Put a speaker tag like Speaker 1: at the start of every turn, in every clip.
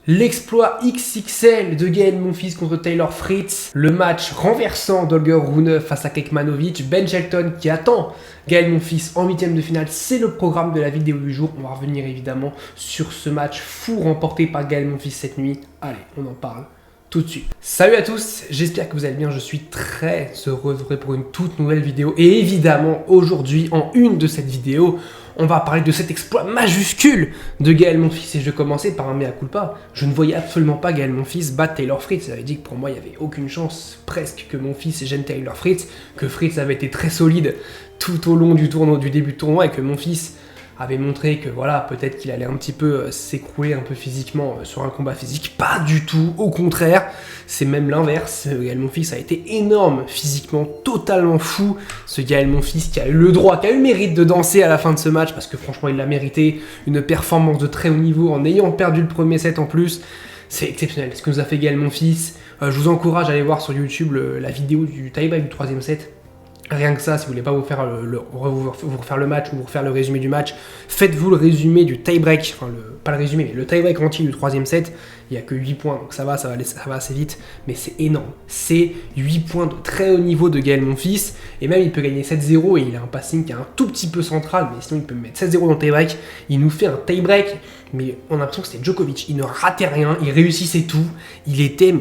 Speaker 1: L'exploit XXL de Gaël Monfils contre Taylor Fritz, le match renversant d'Holger Rune face à Kekmanovic, Ben Shelton qui attend Gaël Monfils en huitième de finale, c'est le programme de la vidéo du jour. On va revenir évidemment sur ce match fou remporté par Gaël Monfils cette nuit. Allez, on en parle tout de suite. Salut à tous, j'espère que vous allez bien, je suis très heureux de vous retrouver pour une toute nouvelle vidéo. Et évidemment, aujourd'hui, en une de cette vidéo, on va parler de cet exploit majuscule de Gaël Monfils. Et je vais commencer par un mea culpa. Je ne voyais absolument pas Gaël Monfils battre Taylor Fritz. Ça veut dire que pour moi, il n'y avait aucune chance presque que Monfils gêne Taylor Fritz, que Fritz avait été très solide tout au long du tournoi, du début de tournoi, et que Monfils avait montré que voilà, peut-être qu'il allait un petit peu s'écrouler un peu physiquement sur un combat physique. Pas du tout, au contraire, c'est même l'inverse. Gaël Monfils a été énorme physiquement, totalement fou. Ce Gaël Monfils qui a eu le droit, qui a eu le mérite de danser à la fin de ce match, parce que franchement il l'a mérité, une performance de très haut niveau en ayant perdu le premier set en plus. C'est exceptionnel ce que nous a fait Gaël Monfils. Je vous encourage à aller voir sur YouTube la vidéo du tie-break du troisième set. Rien que ça, si vous voulez pas vous faire vous refaire le match ou vous refaire le résumé du match, faites-vous le résumé du tie-break, enfin pas le résumé, mais le tie-break entier du troisième set. Il n'y a que 8 points, donc ça va assez vite, mais c'est énorme. C'est 8 points de très haut niveau de Gaël Monfils, et même il peut gagner 7-0, et il a un passing qui est un tout petit peu central, mais sinon il peut mettre 7-0 dans le tie-break. Il nous fait un tie-break, mais on a l'impression que c'était Djokovic. Il ne ratait rien, il réussissait tout, il était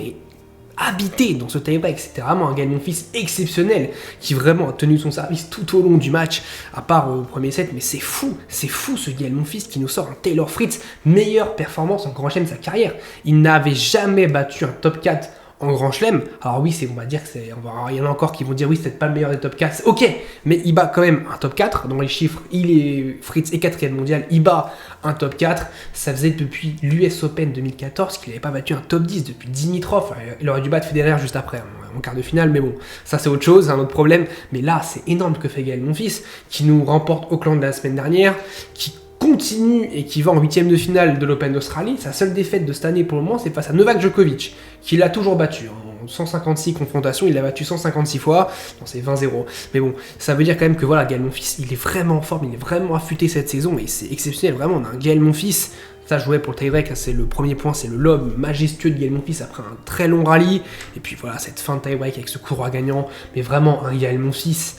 Speaker 1: habité dans ce tie-break. C'était vraiment un Gaël Monfils exceptionnel qui vraiment a tenu son service tout au long du match, à part au premier set. Mais c'est fou ce Gaël Monfils qui nous sort un Taylor Fritz, meilleure performance en Grand Chelem de sa carrière. Il n'avait jamais battu un top 4 en Grand Chelem. Alors oui, on va dire que il y en a encore qui vont dire oui, c'est peut-être pas le meilleur des top 4. Ok, mais il bat quand même un top 4. Dans les chiffres, Fritz est 4e mondial, il bat un top 4. Ça faisait depuis l'US Open 2014 qu'il n'avait pas battu un top 10 depuis Dimitrov. Il aurait dû battre Federer juste après, en quart de finale, mais bon, ça c'est autre chose, c'est un autre problème. Mais là, c'est énorme que fait Gaël Monfils, qui nous remporte Auckland la semaine dernière, qui continue et qui va en huitième de finale de l'Open d'Australie. Sa seule défaite de cette année pour le moment, c'est face à Novak Djokovic, qui l'a toujours battu. En 156 confrontations, il l'a battu 156 fois, non, c'est 20-0. Mais bon, ça veut dire quand même que voilà, Gaël Monfils, il est vraiment en forme, il est vraiment affûté cette saison, et c'est exceptionnel, vraiment, on a un Gaël Monfils. Ça, je jouais pour le tie-break, c'est le premier point, c'est le lob majestueux de Gaël Monfils après un très long rallye. Et puis voilà, cette fin de tie-break avec ce courroie gagnant, mais vraiment un Gaël Monfils.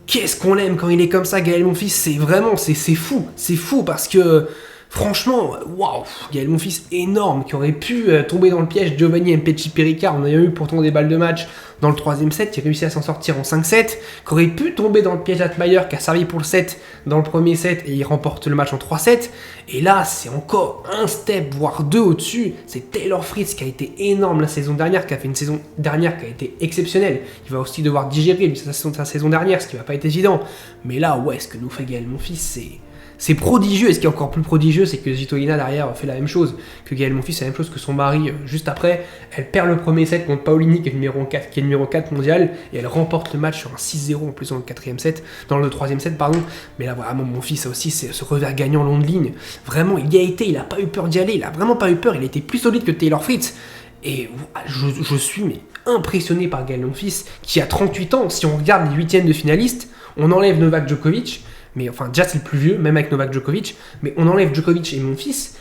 Speaker 1: Qu'est-ce qu'on l'aime quand il est comme ça, Gaël Monfils, c'est fou parce que franchement, waouh, Gaël Monfils énorme, qui aurait pu tomber dans le piège Giovanni Mpetshi Pericard. On a eu pourtant des balles de match dans le troisième set, qui réussit à s'en sortir en 5-7, qui aurait pu tomber dans le piège Altmaier, qui a servi pour le set dans le premier set, et il remporte le match en 3-7. Et là, c'est encore un step, voire deux au-dessus. C'est Taylor Fritz qui a été énorme la saison dernière, qui a fait une saison dernière qui a été exceptionnelle. Il va aussi devoir digérer sa saison dernière, ce qui va pas être évident. Mais là, ouais, ce que nous fait Gaël Monfils, c'est prodigieux, et ce qui est encore plus prodigieux, c'est que Svitolina derrière fait la même chose, que Gaël Monfils, c'est la même chose que son mari juste après. Elle perd le premier set contre Paolini, qui est le numéro 4 mondial, et elle remporte le match sur un 6-0 en plus dans le troisième set, pardon. Mais là, vraiment, Monfils, ça aussi, c'est ce revers gagnant long de ligne. Vraiment, il y a été, il a pas eu peur d'y aller, il a vraiment pas eu peur, il a été plus solide que Taylor Fritz. Et je suis impressionné par Gaël Monfils, qui a 38 ans. Si on regarde les huitièmes de finalistes, on enlève Novak Djokovic. Mais enfin, déjà c'est le plus vieux, même avec Novak Djokovic, mais on enlève Djokovic et Monfils,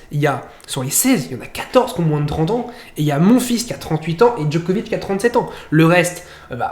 Speaker 1: sur les 16, il y en a 14 qui ont moins de 30 ans, et il y a Monfils qui a 38 ans et Djokovic qui a 37 ans. Le reste,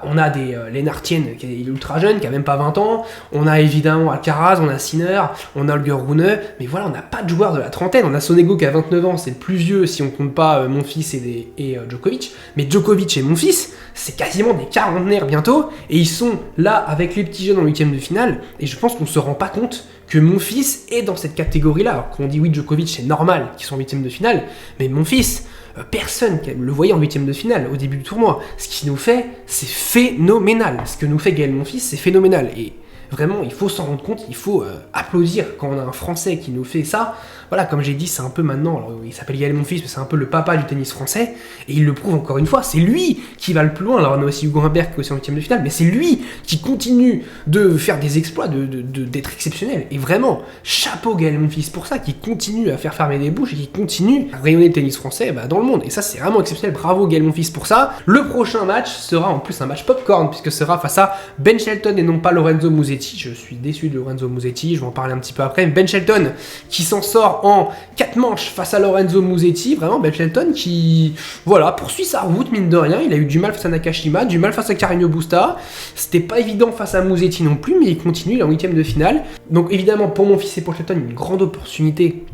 Speaker 1: on a des Lennart Tien qui est ultra jeune, qui a même pas 20 ans, on a évidemment Alcaraz, on a Sinner, on a Holger Rune, mais voilà, on n'a pas de joueurs de la trentaine. On a Sonego qui a 29 ans, c'est le plus vieux si on compte pas Monfils et Djokovic, mais Djokovic et Monfils, c'est quasiment des quarantenaires bientôt, et ils sont là avec les petits jeunes en huitième de finale, et je pense qu'on se rend pas compte que Monfils est dans cette catégorie-là. Alors qu'on dit oui, Djokovic, c'est normal qu'ils sont en huitième de finale, mais Monfils, personne ne le voyait en huitième de finale au début du tournoi. Ce qu'il nous fait, c'est phénoménal. Ce que nous fait Gaël Monfils, c'est phénoménal. Et vraiment, il faut s'en rendre compte, il faut applaudir quand on a un Français qui nous fait ça. Voilà, comme j'ai dit, c'est un peu maintenant, alors il s'appelle Gaël Monfils, mais c'est un peu le papa du tennis français, et il le prouve encore une fois, c'est lui qui va le plus loin. Alors on a aussi Hugo Humbert qui est aussi en huitième de finale, mais c'est lui qui continue de faire des exploits, d'être exceptionnel. Et vraiment, chapeau Gaël Monfils pour ça, qui continue à faire fermer des bouches et qui continue à rayonner le tennis français dans le monde. Et ça, c'est vraiment exceptionnel, bravo Gaël Monfils pour ça. Le prochain match sera en plus un match popcorn, puisque ce sera face à Ben Shelton et non pas Lorenzo Musetti. Je suis déçu de Lorenzo Musetti, je vais en parler un petit peu après. Ben Shelton qui s'en sort victoire en 4 manches face à Lorenzo Musetti. Vraiment, Ben Shelton qui, voilà, poursuit sa route, mine de rien. Il a eu du mal face à Nakashima, du mal face à Carreño Busta. C'était pas évident face à Musetti non plus, mais il continue, il est en 8ème de finale. Donc évidemment, pour mon fils et pour Shelton, une grande opportunité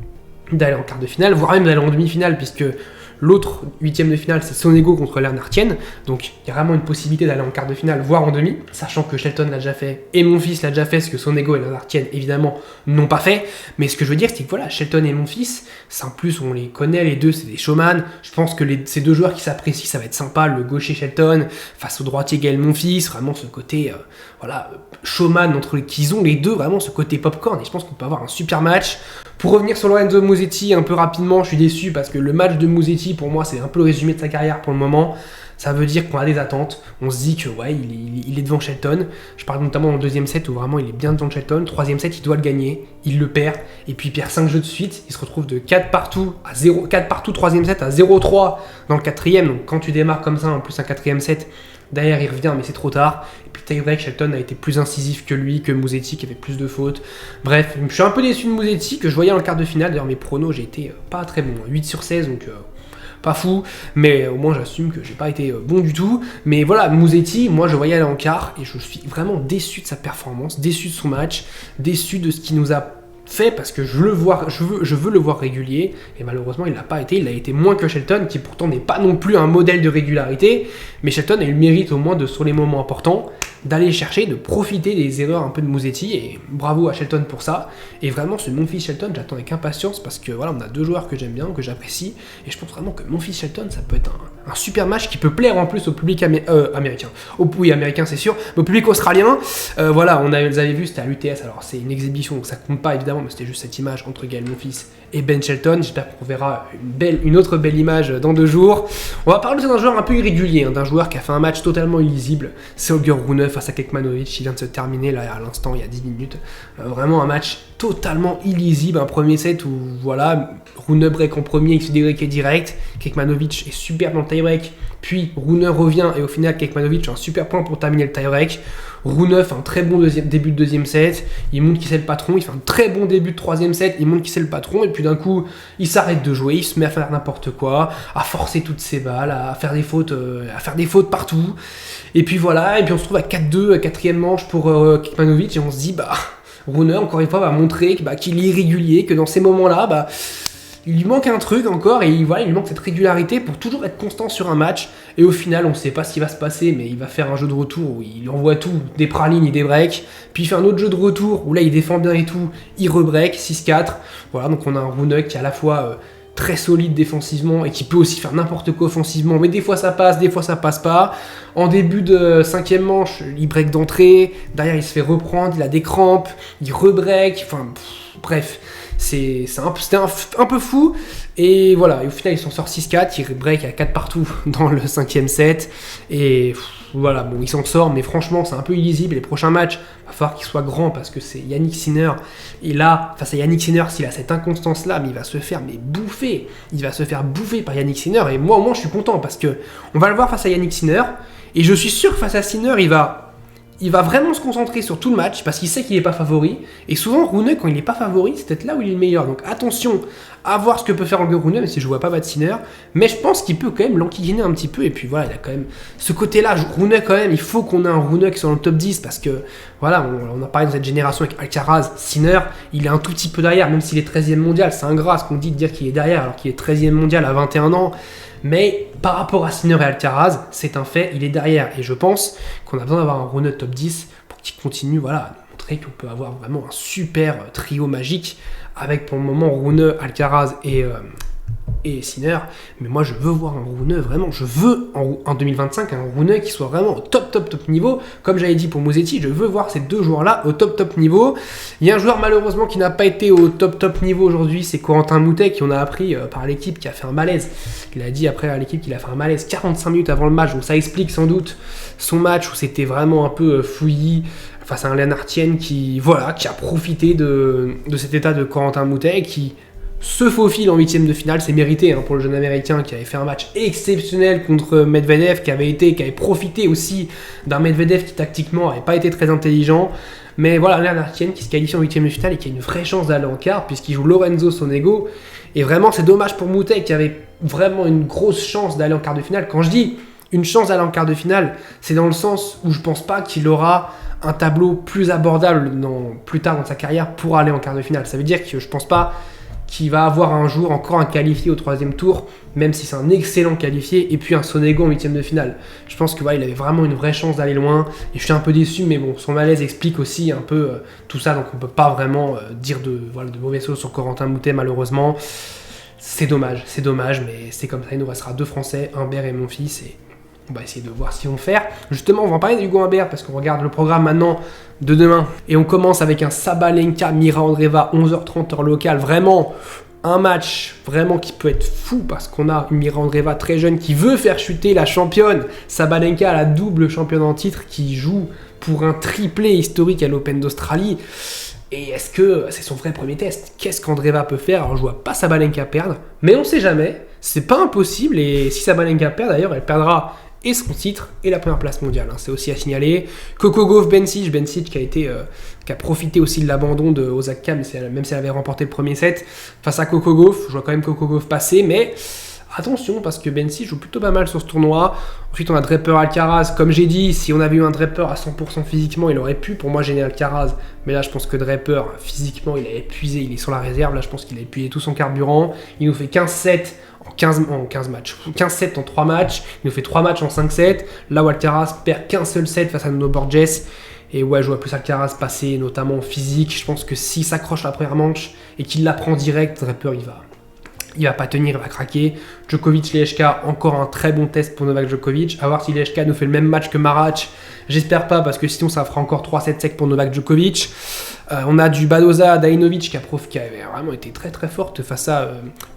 Speaker 1: d'aller en quart de finale, voire même d'aller en demi-finale, puisque l'autre 8ème de finale, c'est Sonego contre Lernartien. Donc il y a vraiment une possibilité d'aller en quart de finale, voire en demi, sachant que Shelton l'a déjà fait et mon fils l'a déjà fait, ce que Sonego et Lernartien, évidemment, n'ont pas fait. Mais ce que je veux dire, c'est que voilà, Shelton et mon fils, c'est en plus, on les connaît, les deux, c'est des showman. Je pense que ces deux joueurs qui s'apprécient, ça va être sympa. Le gaucher Shelton face au droitier Gaël Monfils, vraiment ce côté, voilà, showman qu'ils ont les deux, vraiment ce côté popcorn. Et je pense qu'on peut avoir un super match. Pour revenir sur Lorenzo Musetti un peu rapidement, je suis déçu parce que le match de Musetti, pour moi, c'est un peu le résumé de sa carrière pour le moment. Ça veut dire qu'on a des attentes. On se dit que ouais, il est devant Shelton. Je parle notamment dans le deuxième set où vraiment il est bien devant Shelton. Troisième set, il doit le gagner. Il le perd. Et puis il perd 5 jeux de suite. Il se retrouve de 4 partout à 0. 4 partout, troisième set à 0-3 dans le quatrième. Donc quand tu démarres comme ça, en plus un quatrième set, derrière il revient, mais c'est trop tard. Et puis tie-break, Shelton a été plus incisif que lui, que Musetti qui avait plus de fautes. Bref, je suis un peu déçu de Musetti que je voyais en quart de finale. D'ailleurs mes pronos, j'ai été pas très bon. 8/16, donc pas fou, mais au moins j'assume que j'ai pas été bon du tout. Mais voilà, Musetti, moi je voyais aller en quart et je suis vraiment déçu de sa performance, déçu de son match, déçu de ce qu'il nous a fait parce que je veux le voir régulier et malheureusement il l'a pas été. Il a été moins que Shelton qui pourtant n'est pas non plus un modèle de régularité, mais Shelton a eu le mérite au moins de, sur les moments importants, d'aller chercher, de profiter des erreurs un peu de Musetti et bravo à Shelton pour ça. Et vraiment ce Monfils Shelton, j'attends avec impatience parce que voilà, on a deux joueurs que j'aime bien, que j'apprécie et je pense vraiment que Monfils Shelton ça peut être un super match qui peut plaire en plus au public américain. Oui, américain c'est sûr, mais au public australien. Voilà, vous avez vu, c'était à l'UTS, alors c'est une exhibition donc ça compte pas évidemment, mais c'était juste cette image entre Gaël Monfils et Ben Shelton. J'espère qu'on verra une autre belle image dans 2 jours. On va parler d'un joueur un peu irrégulier, d'un joueur qui a fait un match totalement illisible. C'est Holger Rune face à Kekmanovic. Il vient de se terminer là à l'instant, il y a 10 minutes. Vraiment un match totalement illisible. Un premier set où voilà, Rune break en premier, il se débreakait direct. Kekmanovic est super dans le tie-break. Puis Rune revient et au final Kekmanovic a un super point pour terminer le tie-break. Rune fait un très bon début de deuxième set, il montre qu'il c'est le patron, il fait un très bon début de troisième set, il montre qu'il c'est le patron, et puis d'un coup, il s'arrête de jouer, il se met à faire n'importe quoi, à forcer toutes ses balles, à faire des fautes partout. Et puis voilà, et puis on se trouve à 4-2, à quatrième manche pour Kekmanovic, et on se dit, Rune, encore une fois, va montrer qu'il est irrégulier, que dans ces moments-là, il lui manque un truc encore et voilà, il lui manque cette régularité pour toujours être constant sur un match. Et au final, on ne sait pas ce qui va se passer, mais il va faire un jeu de retour où il envoie tout, des pralines, il débreak. Puis il fait un autre jeu de retour où là, il défend bien et tout, il rebreak, 6-4. Voilà, donc on a un Rune qui est à la fois très solide défensivement et qui peut aussi faire n'importe quoi offensivement. Mais des fois ça passe, des fois ça passe pas. En début de 5e manche, il break d'entrée. Derrière, il se fait reprendre, il a des crampes, il rebreak. Enfin, bref. C'était un peu fou et voilà, et au final il s'en sort 6-4, il break à 4 partout dans le 5e set et voilà, bon il s'en sort mais franchement c'est un peu illisible. Les prochains matchs, il va falloir qu'il soit grand parce que c'est Yannick Sinner et là, face à Yannick Sinner, s'il a cette inconstance là, mais il va se faire bouffer par Yannick Sinner et moi au moins je suis content parce que on va le voir face à Yannick Sinner et je suis sûr que face à Sinner il va vraiment se concentrer sur tout le match parce qu'il sait qu'il n'est pas favori. Et souvent, Rune, quand il n'est pas favori, c'est peut-être là où il est le meilleur. Donc attention à voir ce que peut faire Holger Rune, même si je ne vois pas Sinner. Mais je pense qu'il peut quand même l'enquiquiner un petit peu. Et puis voilà, il a quand même ce côté-là. Rune, quand même, il faut qu'on ait un Rune qui soit dans le top 10 parce que voilà, on a parlé de cette génération avec Alcaraz, Sinner. Il est un tout petit peu derrière, même s'il est 13e mondial. C'est ingrat ce qu'on dit de dire qu'il est derrière alors qu'il est 13e mondial à 21 ans. Mais par rapport à Sinner et Alcaraz, c'est un fait, il est derrière. Et je pense qu'on a besoin d'avoir un Rune top 10 pour qu'il continue à montrer qu'on peut avoir vraiment un super trio magique avec pour le moment Rune, Alcaraz et Sinner. Mais moi je veux voir un Rune vraiment, je veux en 2025 un Rune qui soit vraiment au top niveau. Comme j'avais dit pour Musetti, je veux voir ces deux joueurs là au top niveau. Il y a un joueur malheureusement qui n'a pas été au top niveau aujourd'hui, c'est Corentin Moutet qui on a appris par l'équipe qui a fait un malaise. Il a dit après à l'équipe qu'il a fait un malaise 45 minutes avant le match, donc ça explique sans doute son match où c'était vraiment un peu fouillis face à un Lennartien qui a profité de cet état de Corentin Moutet qui se faufile en huitième de finale, c'est mérité pour le jeune américain qui avait fait un match exceptionnel contre Medvedev, qui avait profité aussi d'un Medvedev qui tactiquement n'avait pas été très intelligent. Mais voilà, Bernard Artienne qui se qualifie en huitième de finale et qui a une vraie chance d'aller en quart puisqu'il joue Lorenzo Sonego. Et vraiment, c'est dommage pour Moutet qui avait vraiment une grosse chance d'aller en quart de finale. Quand je dis une chance d'aller en quart de finale, c'est dans le sens où je pense pas qu'il aura un tableau plus abordable plus tard dans sa carrière pour aller en quart de finale. Ça veut dire que je pense pas qu'il va avoir un jour encore un qualifié au troisième tour, même si c'est un excellent qualifié, et puis un Sonego en huitième de finale. Je pense que il avait vraiment une vraie chance d'aller loin, et je suis un peu déçu, mais bon, son malaise explique aussi un peu tout ça, donc on peut pas vraiment dire de mauvaises choses sur Corentin Moutet, malheureusement. C'est dommage, mais c'est comme ça, il nous restera 2 Français, Humbert et Monfils, et on va essayer de voir ce qu'ils vont faire. Justement, on va en parler d'Hugo Humbert parce qu'on regarde le programme maintenant de demain. Et on commence avec un Sabalenka Mira Andreeva 11h30 heure locale. Vraiment un match vraiment qui peut être fou parce qu'on a une Mira Andreeva très jeune qui veut faire chuter la championne. Sabalenka, la double championne en titre qui joue pour un triplé historique à l'Open d'Australie. Et est-ce que c'est son vrai premier test? Qu'est-ce qu'Andreeva peut faire? Alors je vois pas Sabalenka perdre, mais on sait jamais. C'est pas impossible et si Sabalenka perd d'ailleurs, elle perdra et son titre et la première place mondiale. C'est aussi à signaler. Coco Gauff, Bencic qui a profité aussi de l'abandon de Osaka, même si elle avait remporté le premier set. Face à Coco Gauff, je vois quand même Coco Gauff passer, mais attention parce que Bencic joue plutôt pas mal sur ce tournoi. Ensuite on a Draper Alcaraz, comme j'ai dit, si on avait eu un Draper à 100% physiquement, il aurait pu pour moi gêner Alcaraz, mais là je pense que Draper physiquement il a épuisé, il est sur la réserve, là je pense qu'il a épuisé tout son carburant. Il nous fait 15-7 en 15 matchs, 15-7 en 3 matchs, il nous fait 3 matchs en 5-7, là où Alcaraz perd qu'un seul set face à Nuno Borges. Et ouais, je vois plus Alcaraz passer, notamment en physique. Je pense que s'il s'accroche la première manche et qu'il la prend direct, Draper il va pas tenir, il va craquer. Djokovic, Lehečka, encore un très bon test pour Novak Djokovic. À voir si Lehečka nous fait le même match que Marac. J'espère pas parce que sinon ça fera encore 3-7 secs pour Novak Djokovic. On a du Badoza, Dajinovic qui avait vraiment été très très forte face à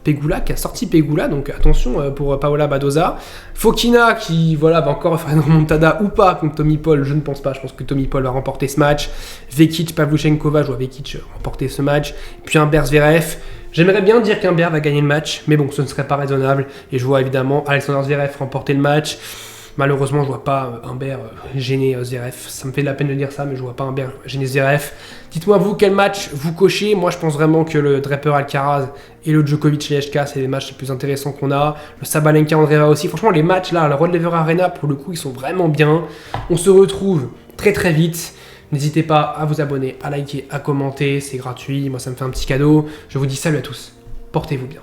Speaker 1: Pegula, qui a sorti Pegula, donc attention pour Paola Badoza. Fokina qui va encore faire une remontada ou pas contre Tommy Paul, je ne pense pas, je pense que Tommy Paul va remporter ce match. Vekic, Pavlyuchenkova, je vois Vekic remporter ce match. Puis Humbert Zverev. J'aimerais bien dire qu'Humbert va gagner le match, mais bon, ce ne serait pas raisonnable. Et je vois évidemment Alexander Zverev remporter le match. Malheureusement, je vois pas Humbert gêner Zverev. Ça me fait de la peine de dire ça, mais je vois pas Humbert gêner Zverev. Dites-moi vous quel match vous cochez. Moi, je pense vraiment que le Draper Alcaraz et le Djokovic Lehečka, c'est les matchs les plus intéressants qu'on a. Le Sabalenka Andreeva aussi. Franchement, les matchs là, à la Rod Laver Arena, pour le coup, ils sont vraiment bien. On se retrouve très très vite. N'hésitez pas à vous abonner, à liker, à commenter, c'est gratuit. Moi, ça me fait un petit cadeau. Je vous dis salut à tous. Portez-vous bien.